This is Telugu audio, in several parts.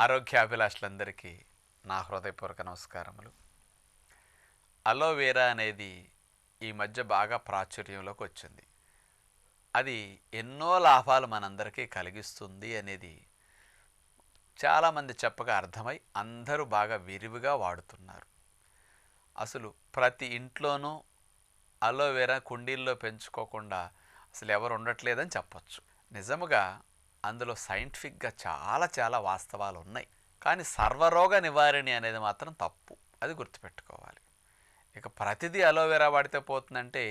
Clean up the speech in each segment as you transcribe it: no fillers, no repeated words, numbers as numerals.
ఆరోగ్యాభిలాషులందరికీ నా హృదయపూర్వక నమస్కారములు. అలోవెరా అనేది ఈ మధ్య బాగా ప్రాచుర్యంలోకి వచ్చింది. అది ఎన్నో లాభాలు మనందరికీ కలిగిస్తుంది అనేది చాలామంది చెప్పగా అర్థమై అందరూ బాగా విరివిగా వాడుతున్నారు. అసలు ప్రతి ఇంట్లోనూ అలోవెరా కుండీల్లో పెంచుకోకుండా అసలు ఎవరు ఉండట్లేదని చెప్పచ్చు. నిజముగా అందులో సైంటిఫిక్గా చాలా వాస్తవాలు ఉన్నాయి. కానీ సర్వరోగ నివారణి అనేది మాత్రం తప్పు. అది గుర్తుపెట్టుకోవాలి. ఇక ప్రతిదీ అలోవెరా వాడితే పోతుందంటే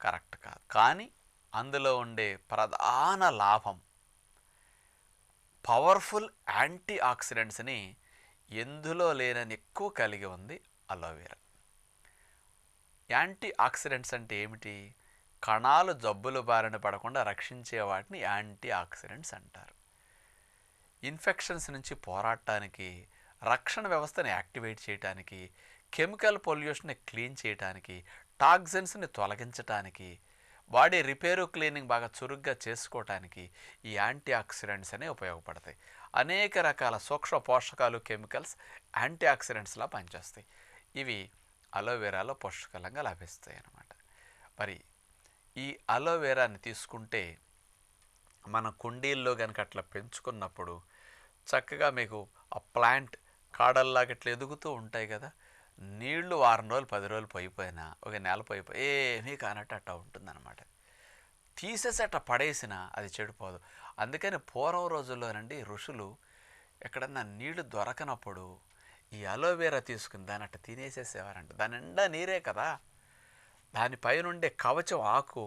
కరెక్ట్ కాదు. కానీ అందులో ఉండే ప్రధాన లాభం పవర్ఫుల్ యాంటీ ఆక్సిడెంట్స్ని ఎందులో లేనని ఎక్కువ కలిగి ఉంది అలోవెరా. యాంటీ ఆక్సిడెంట్స్ అంటే ఏమిటి? కణాలు జబ్బులు బారిన పడకుండా రక్షించే వాటిని యాంటీ ఆక్సిడెంట్స్ అంటారు. ఇన్ఫెక్షన్స్ నుంచి పోరాడటానికి, రక్షణ వ్యవస్థని యాక్టివేట్ చేయడానికి, కెమికల్ పొల్యూషన్ని క్లీన్ చేయడానికి, టాక్సిన్స్ని తొలగించడానికి, బాడీ రిపేరు క్లీనింగ్ బాగా చురుగ్గా చేసుకోవటానికి ఈ యాంటీ ఆక్సిడెంట్స్ అనేవి ఉపయోగపడతాయి. అనేక రకాల సూక్ష్మ పోషకాలు, కెమికల్స్ యాంటీ ఆక్సిడెంట్స్లా పనిచేస్తాయి. ఇవి అలోవెరాలో పుష్కలంగా లభిస్తాయి అన్నమాట. మరి ఈ అలోవెరాని తీసుకుంటే మన కుండీల్లో కనుక అట్లా పెంచుకున్నప్పుడు చక్కగా మీకు ఆ ప్లాంట్ కాడల్లాగా ఇట్లా ఎదుగుతూ ఉంటాయి కదా. నీళ్లు వారం రోజులు 10 రోజులు పోయిపోయినా, ఒక నెల పోయిపోయి ఏమీ కానట్టు అట్లా ఉంటుందన్నమాట. తీసేసి అట్లా పడేసినా అది చెడిపోదు. అందుకని పూర్వం రోజుల్లోనండి ఋషులు ఎక్కడన్నా నీళ్లు దొరకనప్పుడు ఈ అలోవెరా తీసుకుని దాన్ని అట్లా తినేసేసేవారంట. దాని నిండా నీరే కదా, దానిపైనుండే కవచం ఆకు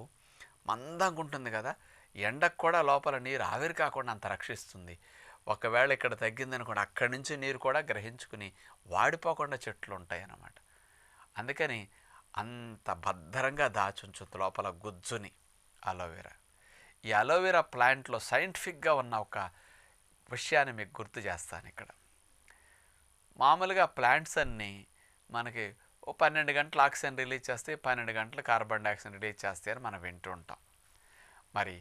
మందంగా ఉంటుంది కదా, ఎండకు కూడా లోపల నీరు ఆవిరి కాకుండా అంత రక్షిస్తుంది. ఒకవేళ ఇక్కడ తగ్గిందనుకోండి, అక్కడి నుంచి నీరు కూడా గ్రహించుకుని వాడిపోకుండా చెట్లు ఉంటాయి అన్నమాట. అందుకని అంత భద్రంగా దాచుంచుతుంది లోపల గుజ్జుని అలోవెరా. ఈ అలోవెరా ప్లాంట్లో సైంటిఫిక్గా ఉన్న ఒక విషయాన్ని మీకు గుర్తు చేస్తాను ఇక్కడ. మామూలుగా ప్లాంట్స్ అన్నీ మనకి 12 గంటలు ఆక్సిజన్ రిలీజ్ చేస్తే 12 గంటలు కార్బన్ డైఆక్సైడ్ రిలీజ్ చేస్తాయి అని మనం వింటూ ఉంటాం. మరి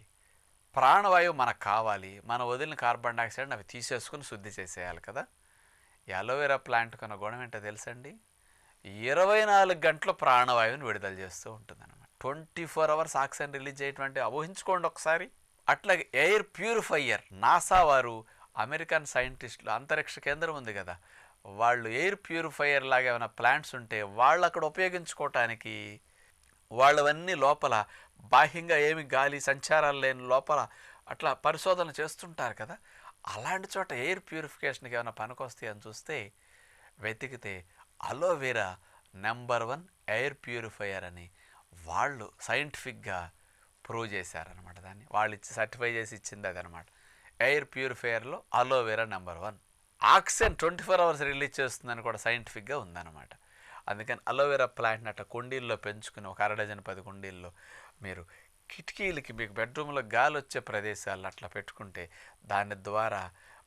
ప్రాణవాయువు మనకు కావాలి, మనం వదిలిన కార్బన్ డైఆక్సైడ్ని అవి తీసేసుకుని శుద్ధి చేసేయాలి కదా. ఈ అలోవెరా ప్లాంట్ కొన్న గుణం ఏంటో తెలుసండి? 24 గంటలు ప్రాణవాయువుని విడుదల చేస్తూ ఉంటుంది అనమాట. 24 అవర్స్ ఆక్సిజన్ రిలీజ్ చేయటువంటి ఊహించుకోండి ఒకసారి. అట్లాగే ఎయిర్ ప్యూరిఫైయర్ నాసా వారు, అమెరికన్ సైంటిస్టులు, అంతరిక్ష కేంద్రం ఉంది కదా, వాళ్ళు ఎయిర్ ప్యూరిఫైయర్ లాగా ఏమైనా ప్లాంట్స్ ఉంటే వాళ్ళు అక్కడ ఉపయోగించుకోవటానికి వాళ్ళవన్నీ లోపల బాహ్యంగా ఏమి గాలి సంచారాలు లేని లోపల అట్లా పరిశోధన చేస్తుంటారు కదా. అలాంటి చోట ఎయిర్ ప్యూరిఫికేషన్కి ఏమైనా పనికొస్తాయి అని చూస్తే వెతికితే అలోవెరా నెంబర్ 1 ఎయిర్ ప్యూరిఫైయర్ అని వాళ్ళు సైంటిఫిక్గా ప్రూవ్ చేశారనమాట. దాన్ని వాళ్ళు ఇచ్చి సర్టిఫై చేసి ఇచ్చింది అదనమాట. ఎయిర్ ప్యూరిఫైయర్లో aloe vera number 1. Oxygen 24 hours release చేస్తుందని కూడా సైంటిఫిక్గా ఉందన్నమాట. అందుకని అలోవెరా ప్లాంట్ని అట్లా కుండీల్లో పెంచుకుని ఒక 1/2 డజన్ 10 కుండీల్లో మీరు కిటికీలకి మీకు బెడ్రూమ్లో గాలి వచ్చే ప్రదేశాలను అట్లా పెట్టుకుంటే దాని ద్వారా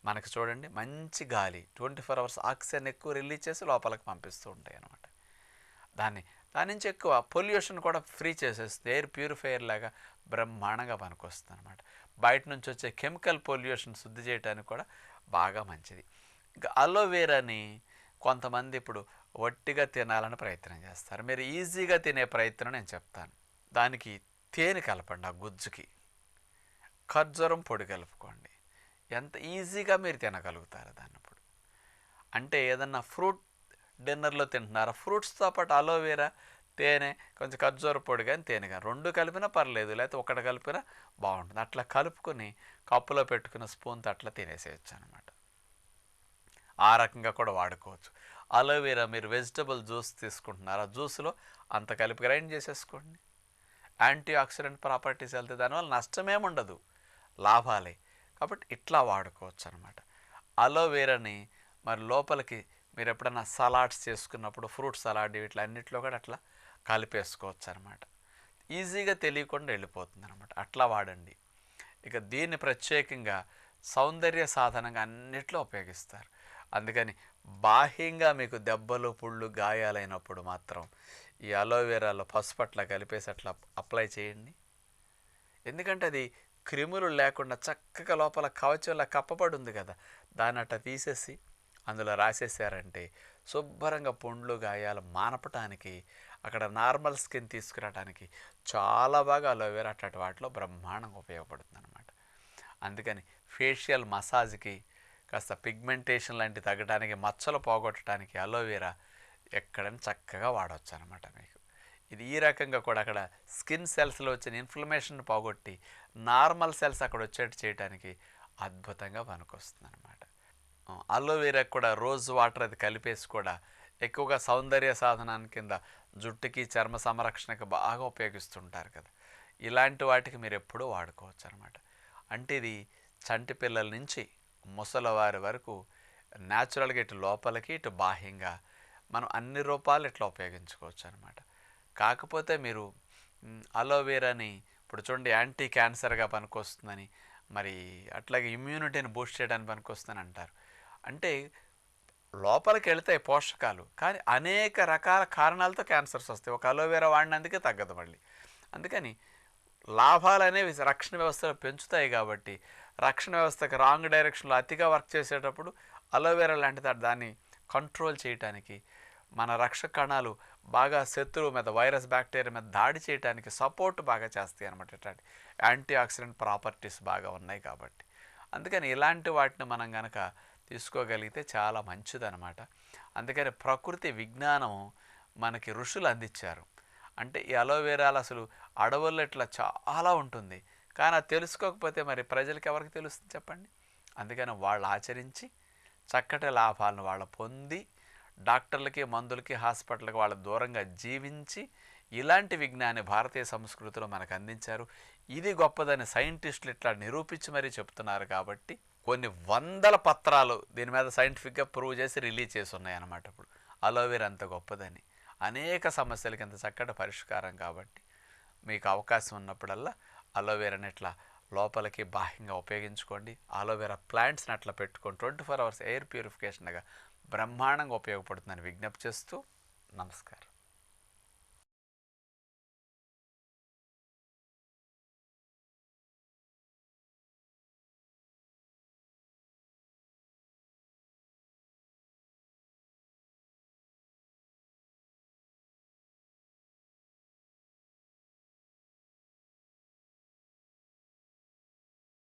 మనకి చూడండి మంచి గాలి 24 అవర్స్ ఆక్సిజన్ ఎక్కువ రిలీజ్ చేసి లోపలికి పంపిస్తూ ఉంటాయి అన్నమాట. దాని నుంచి ఎక్కువ పొల్యూషన్ కూడా ఫ్రీ చేసేస్తుంది. ఎయిర్ ప్యూరిఫైయర్ లాగా బ్రహ్మాండంగా పనికొస్తుంది అనమాట. బయట నుంచి వచ్చే కెమికల్ పొల్యూషన్ శుద్ధి చేయడానికి కూడా బాగా మంచిది. ఇంకా అలోవెరాని కొంతమంది ఇప్పుడు వట్టిగా తినాలని ప్రయత్నం చేస్తారు. మీరు ఈజీగా తినే ప్రయత్నం నేను చెప్తాను. దానికి తేనె కలపండి, ఆ గుజ్జుకి ఖర్జూరం పొడి కలుపుకోండి. ఎంత ఈజీగా మీరు తినగలుగుతారు దాన్ని. ఇప్పుడు అంటే ఏదన్నా ఫ్రూట్ డిన్నర్లో తింటున్నారా, ఫ్రూట్స్తో పాటు అలోవెరా, తేనె, కొంచెం ఖర్జూర పొడి కానీ తేనె కానీ 2 కలిపినా పర్లేదు, లేకపోతే 1 కలిపినా బాగుంటుంది. అట్లా కలుపుకొని కప్పులో పెట్టుకున్న స్పూన్తో అట్లా తినేసేయచ్చు అనమాట. ఆ రకంగా కూడా వాడుకోవచ్చు. అలోవెరా మీరు వెజిటబుల్ జ్యూస్ తీసుకుంటున్నారు, ఆ జ్యూస్లో అంత కలిపి గ్రైండ్ చేసేసుకోండి. యాంటీ ఆక్సిడెంట్ ప్రాపర్టీస్ వెళ్తే దానివల్ల నష్టమేముండదు, లాభాలే. కాబట్టి ఇట్లా వాడుకోవచ్చు అనమాట. అలోవెరాని మరి లోపలికి మీరు ఎప్పుడైనా సలాడ్స్ చేసుకున్నప్పుడు ఫ్రూట్ సలాడ్ ఇట్లా అన్నిట్లో కూడా అట్లా కలిపేసుకోవచ్చు అనమాట. ఈజీగా తెలియకుండా వెళ్ళిపోతుంది అనమాట. అట్లా వాడండి. ఇక దీన్ని ప్రత్యేకంగా సౌందర్య సాధనంగా అన్నిట్లో ఉపయోగిస్తారు. అందుకని బాహ్యంగా మీకు దెబ్బలు, పుళ్ళు, గాయాలైనప్పుడు మాత్రం ఈ అలోవెరాలో పసుపు అట్లా కలిపేసి అట్లా అప్లై చేయండి. ఎందుకంటే అది క్రిములు లేకుండా చక్కగా లోపల కవచంలా కప్పబడి ఉంది కదా, దాన్ని అట్లా తీసేసి అందులో రాసేసారంటే శుభ్రంగా పుండ్లు గాయాలు మానపటానికి, అక్కడ నార్మల్ స్కిన్ తీసుకురావడానికి చాలా బాగా అలోవెరా అట్లాంటి వాటిలో బ్రహ్మాండంగా ఉపయోగపడుతుంది అనమాట. అందుకని ఫేషియల్ మసాజ్కి, కాస్త పిగ్మెంటేషన్ లాంటి తగ్గడానికి, మచ్చలు పోగొట్టడానికి అలోవెరా ఎక్కడైనా చక్కగా వాడవచ్చు అనమాట మీకు. ఇది ఈ రకంగా కూడా అక్కడ స్కిన్ సెల్స్లో వచ్చిన ఇన్ఫ్లమేషన్ పోగొట్టి నార్మల్ సెల్స్ అక్కడ వచ్చేట్టు చేయడానికి అద్భుతంగా పనికొస్తుంది అనమాట. అలోవెరా కూడా రోజ్ వాటర్ అది కలిపేసి కూడా ఎక్కువగా సౌందర్య సాధనాన్ని కింద జుట్టుకి చర్మ సంరక్షణకి బాగా ఉపయోగిస్తుంటారు కదా, ఇలాంటి వాటికి మీరు ఎప్పుడూ వాడుకోవచ్చు అనమాట. అంటే ఇది చంటి పిల్లల నుంచి ముసలివారి వరకు న్యాచురల్గా ఇటు లోపలికి ఇటు బాహ్యంగా మనం అన్ని రూపాలు ఇట్లా ఉపయోగించుకోవచ్చు అనమాట. కాకపోతే మీరు అలోవెరాని ఇప్పుడు చూడండి యాంటీ క్యాన్సర్గా పనికొస్తుందని, మరి అట్లాగే ఇమ్యూనిటీని బూస్ట్ చేయడానికి పనికొస్తుందని అంటారు. అంటే లోపలికి వెళితే పోషకాలు, కానీ అనేక రకాల కారణాలతో క్యాన్సర్స్ వస్తాయి. ఒక అలోవెరా వాడినందుకే తగ్గదు మళ్ళీ. అందుకని లాభాలు అనేవి రక్షణ వ్యవస్థలో పెంచుతాయి కాబట్టి రక్షణ వ్యవస్థకి రాంగ్ డైరెక్షన్లో అతిగా వర్క్ చేసేటప్పుడు అలోవెరా లాంటిది దాన్ని కంట్రోల్ చేయడానికి, మన రక్షక కణాలు బాగా శత్రువు మీద, వైరస్ బ్యాక్టీరియా మీద దాడి చేయడానికి సపోర్ట్ బాగా చేస్తాయి అన్నమాట. ఇట్లాంటి యాంటీ ఆక్సిడెంట్ ప్రాపర్టీస్ బాగా ఉన్నాయి కాబట్టి అందుకని ఇలాంటి వాటిని మనం కనుక తీసుకోగలిగితే చాలా మంచిదన్నమాట. అందుకని ప్రకృతి విజ్ఞానం మనకి ఋషులు అందించారు. అంటే ఈ అలోవెరాలు అసలు అడవుల్లో ఇట్లా చాలా ఉంటుంది, కానీ అది తెలుసుకోకపోతే మరి ప్రజలకు ఎవరికి తెలుస్తుంది చెప్పండి. అందుకని వాళ్ళు ఆచరించి చక్కటి లాభాలను వాళ్ళు పొంది డాక్టర్లకి, మందులకి, హాస్పిటల్కి వాళ్ళ దూరంగా జీవించి ఇలాంటి విజ్ఞాన్ని భారతీయ సంస్కృతిలో మనకు అందించారు. ఇది గొప్పదని సైంటిస్టులు ఇట్లా నిరూపించి మరీ చెప్తున్నారు. కాబట్టి కొన్ని వందల పత్రాలు దీని మీద సైంటిఫిక్గా ప్రూవ్ చేసి రిలీజ్ చేసి ఉన్నాయి అన్నమాట. ఇప్పుడు అలోవెరా అంత గొప్పదని, అనేక సమస్యలకి అంత చక్కటి పరిష్కారం. కాబట్టి మీకు అవకాశం ఉన్నప్పుడల్లా అలోవెరాని ఇట్లా లోపలికి బాహ్యంగా ఉపయోగించుకోండి. అలోవెరా ప్లాంట్స్ని అట్లా పెట్టుకొని 24 hours ఎయిర్ ప్యూరిఫికేషన్గా బ్రహ్మాండంగా ఉపయోగపడుతుందని విజ్ఞప్తి చేస్తూ నమస్కారం.